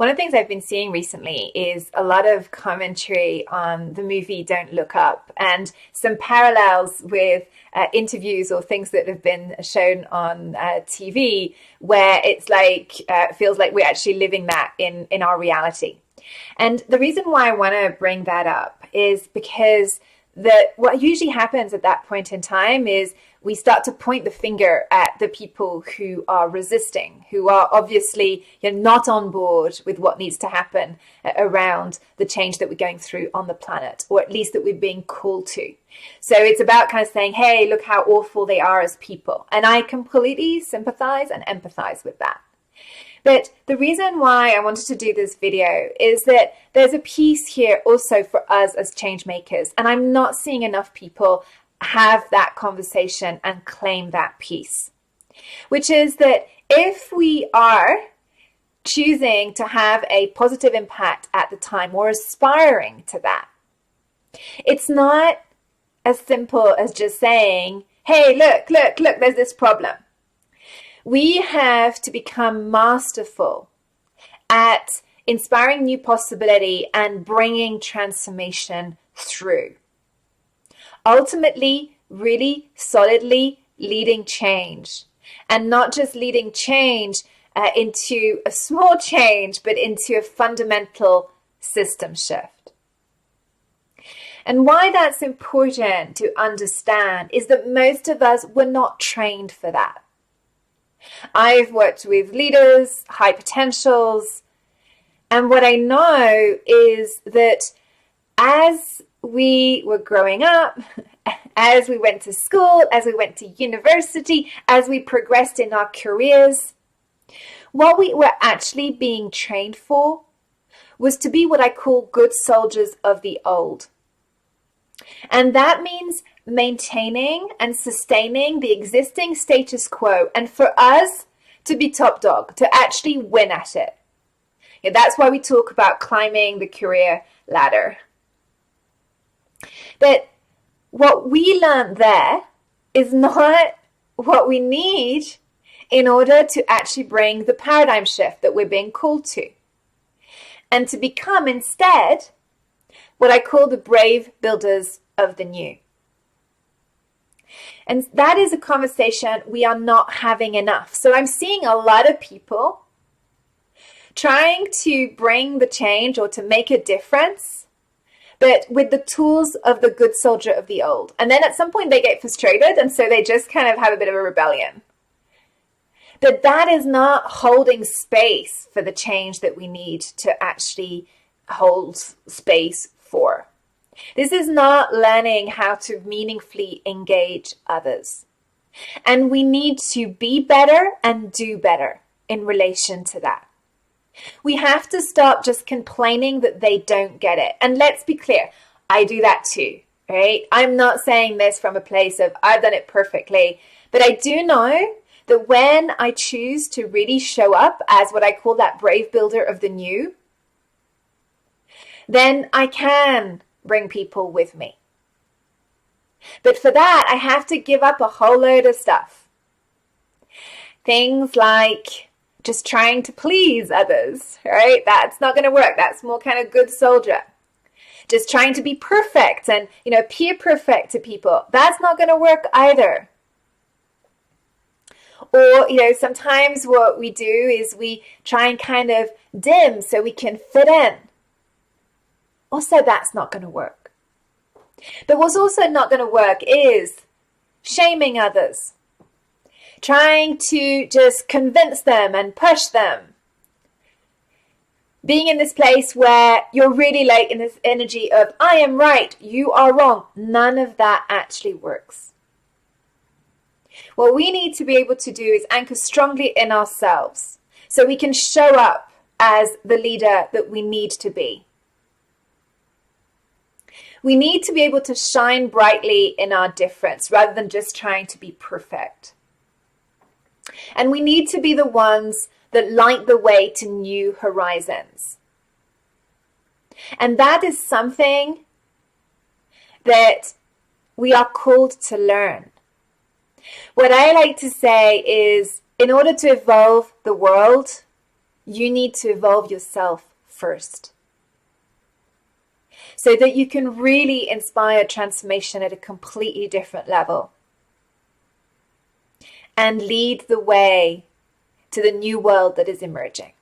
One of the things I've been seeing recently is a lot of commentary on the movie Don't Look Up and some parallels with interviews or things that have been shown on TV where it's like, feels like we're actually living that in our reality. And the reason why I want to bring that up is because what usually happens at that point in time is we start to point the finger at the people who are resisting, who are obviously not on board with what needs to happen around the change that we're going through on the planet, or at least that we're being called to. So it's about kind of saying, hey, look how awful they are as people. And I completely sympathize and empathize with that. But the reason why I wanted to do this video is that there's a piece here also for us as change makers. And I'm not seeing enough people have that conversation and claim that piece, which is that if we are choosing to have a positive impact at the time or aspiring to that, it's not as simple as just saying, hey, look, there's this problem. We have to become masterful at inspiring new possibility and bringing transformation through. Ultimately, really solidly leading change, and not just leading change into a small change, but into a fundamental system shift. And why that's important to understand is that most of us were not trained for that. I've worked with leaders, high potentials, and what I know is that as we were growing up, as we went to school, as we went to university, as we progressed in our careers, what we were actually being trained for was to be what I call good soldiers of the old. And that means maintaining and sustaining the existing status quo, and for us to be top dog, to actually win at it. That's why we talk about climbing the career ladder. But what we learned there is not what we need in order to actually bring the paradigm shift that we're being called to. And to become instead what I call the brave builders of the new. And that is a conversation we are not having enough. So I'm seeing a lot of people trying to bring the change or to make a difference, but with the tools of the good soldier of the old. And then at some point they get frustrated, and so they just kind of have a bit of a rebellion. But that is not holding space for the change that we need to actually hold space for. This is not learning how to meaningfully engage others. And we need to be better and do better in relation to that. We have to stop just complaining that they don't get it. And let's be clear, I do that too, right? I'm not saying this from a place of I've done it perfectly, but I do know that when I choose to really show up as what I call that brave builder of the new, then I can bring people with me. But for that, I have to give up a whole load of stuff. Things like just trying to please others, right? That's not going to work. That's more kind of good soldier. Just trying to be perfect and, appear perfect to people. That's not going to work either. Or, sometimes what we do is we try and kind of dim so we can fit in. Also, that's not going to work. But what's also not going to work is shaming others. Trying to just convince them and push them. Being in this place where you're really like in this energy of, I am right, you are wrong. None of that actually works. What we need to be able to do is anchor strongly in ourselves so we can show up as the leader that we need to be. We need to be able to shine brightly in our difference rather than just trying to be perfect. And we need to be the ones that light the way to new horizons. And that is something that we are called to learn. What I like to say is, in order to evolve the world, you need to evolve yourself first, so that you can really inspire transformation at a completely different level and lead the way to the new world that is emerging.